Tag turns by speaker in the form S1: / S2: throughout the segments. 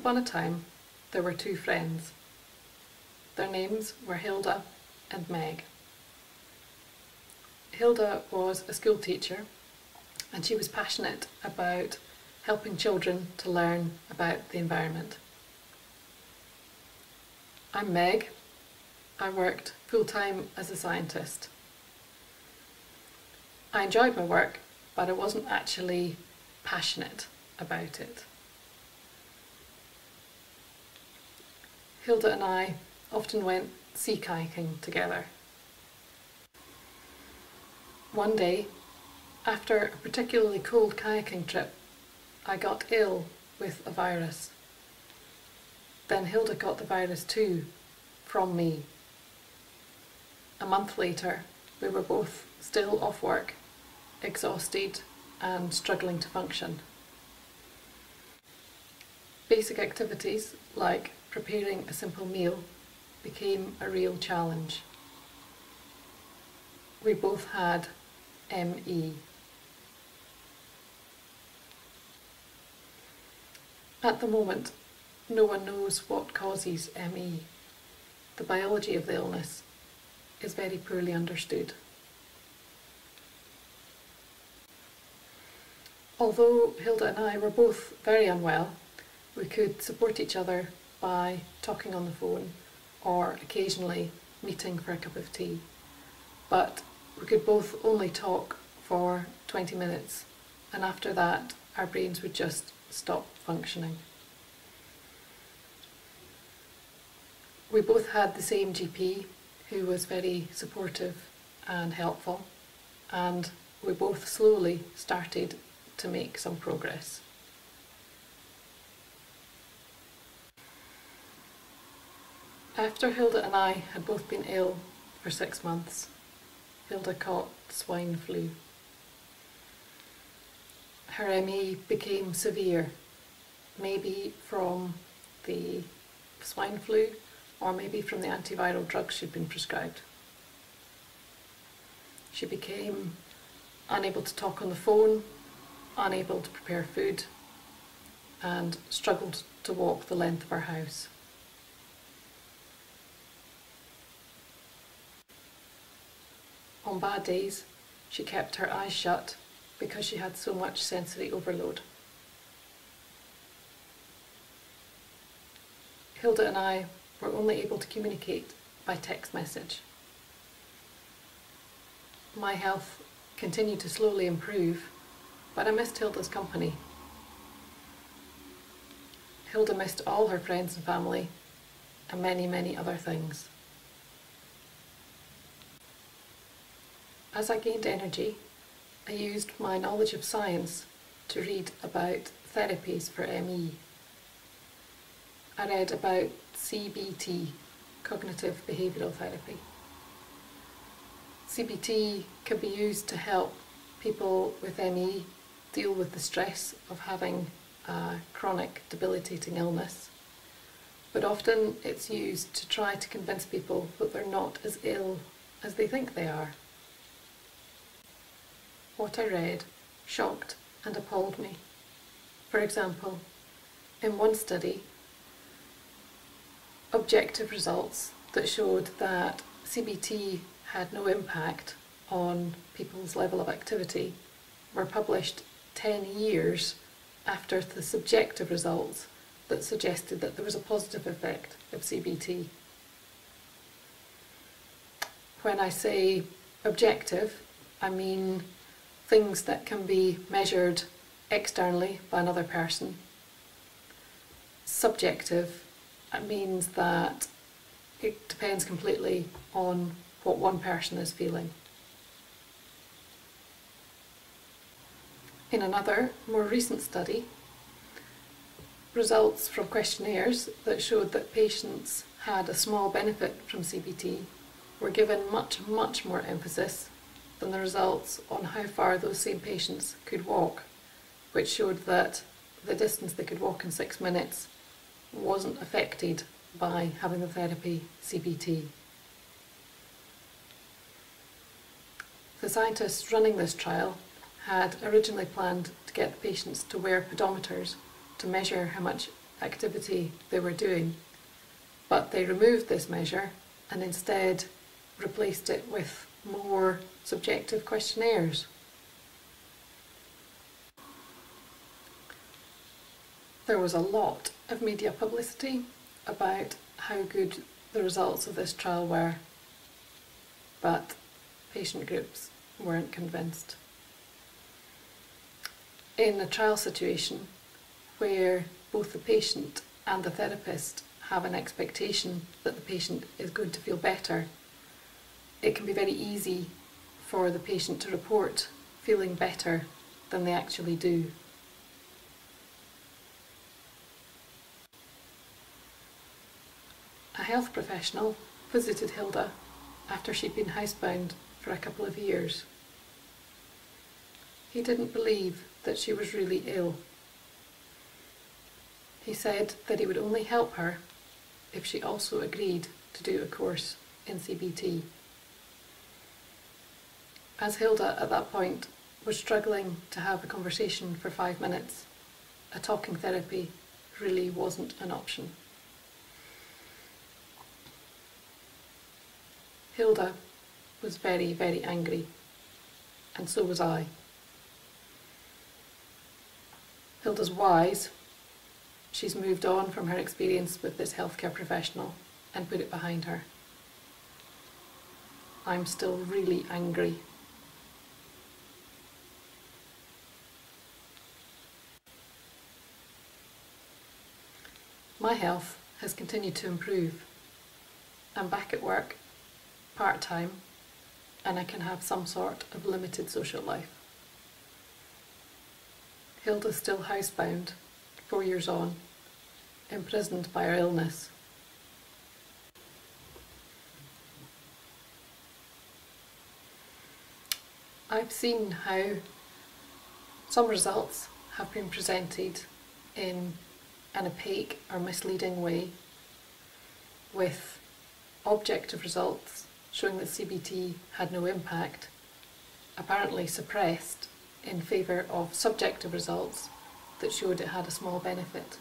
S1: upon a time, there were two friends. Their names were Hilda and Meg. Hilda was a school teacher and she was passionate about helping children to learn about the environment. I'm Meg. I worked full-time as a scientist. I enjoyed my work, but I wasn't actually passionate about it. Hilda and I often went sea kayaking together. One day, after a particularly cold kayaking trip, I got ill with a virus. Then Hilda got the virus too, from me. A month later, we were both still off work, exhausted and struggling to function. Basic activities like preparing a simple meal became a real challenge. We both had ME. At the moment, no one knows what causes ME. The biology of the illness is very poorly understood. Although Hilda and I were both very unwell, we could support each other by talking on the phone or occasionally meeting for a cup of tea. But we could both only talk for 20 minutes, and after that our brains would just stop functioning. We both had the same GP who was very supportive and helpful, and we both slowly started to make some progress. After Hilda and I had both been ill for 6 months, Hilda caught swine flu. Her ME became severe, maybe from the swine flu or maybe from the antiviral drugs she'd been prescribed. She became unable to talk on the phone, unable to prepare food, and struggled to walk the length of our house. On bad days, she kept her eyes shut because she had so much sensory overload. Hilda and I were only able to communicate by text message. My health continued to slowly improve, but I missed Hilda's company. Hilda missed all her friends and family, and many, many other things. As I gained energy, I used my knowledge of science to read about therapies for ME. I read about CBT, cognitive behavioural therapy. CBT can be used to help people with ME deal with the stress of having a chronic debilitating illness, but often it's used to try to convince people that they're not as ill as they think they are. What I read shocked and appalled me. For example, in one study, objective results that showed that CBT had no impact on people's level of activity were published 10 years after the subjective results that suggested that there was a positive effect of CBT. When I say objective, I mean things that can be measured externally by another person. Subjective, it means that it depends completely on what one person is feeling. In another, more recent study, results from questionnaires that showed that patients had a small benefit from CBT were given much, much more emphasis than the results on how far those same patients could walk, which showed that the distance they could walk in 6 minutes wasn't affected by having the therapy CBT. The scientists running this trial had originally planned to get the patients to wear pedometers to measure how much activity they were doing, but they removed this measure and instead replaced it with more subjective questionnaires. There was a lot of media publicity about how good the results of this trial were, but patient groups weren't convinced. In a trial situation where both the patient and the therapist have an expectation that the patient is going to feel better, it can be very easy for the patient to report feeling better than they actually do. A health professional visited Hilda after she'd been housebound for a couple of years. He didn't believe that she was really ill. He said that he would only help her if she also agreed to do a course in CBT. As Hilda at that point was struggling to have a conversation for 5 minutes, a talking therapy really wasn't an option. Hilda was very, very angry, and so was I. Hilda's wise. She's moved on from her experience with this healthcare professional and put it behind her. I'm still really angry. My health has continued to improve. I'm back at work, part-time, and I can have some sort of limited social life. Hilda's still housebound, 4 years on, imprisoned by her illness. I've seen how some results have been presented in an opaque or misleading way, with objective results showing that CBT had no impact, apparently suppressed in favour of subjective results that showed it had a small benefit.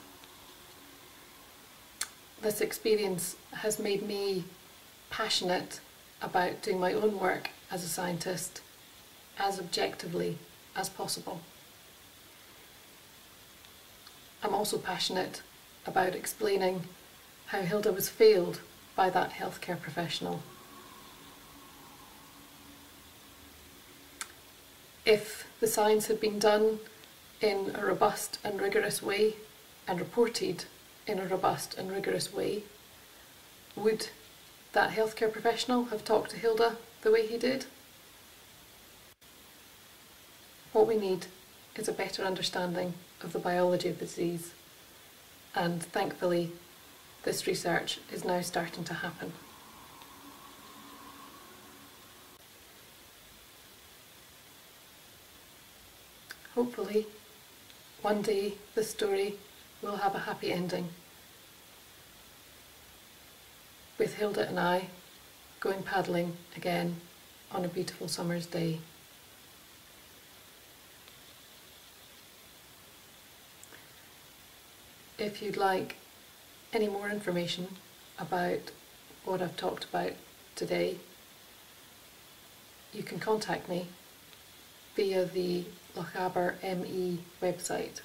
S1: This experience has made me passionate about doing my own work as a scientist as objectively as possible. I'm also passionate about explaining how Hilda was failed by that healthcare professional. If the science had been done in a robust and rigorous way and reported in a robust and rigorous way, would that healthcare professional have talked to Hilda the way he did? What we need is a better understanding of the biology of the disease, and thankfully this research is now starting to happen. Hopefully, one day this story will have a happy ending, with Hilda and I going paddling again on a beautiful summer's day. If you'd like any more information about what I've talked about today, you can contact me via the Lochaber ME website.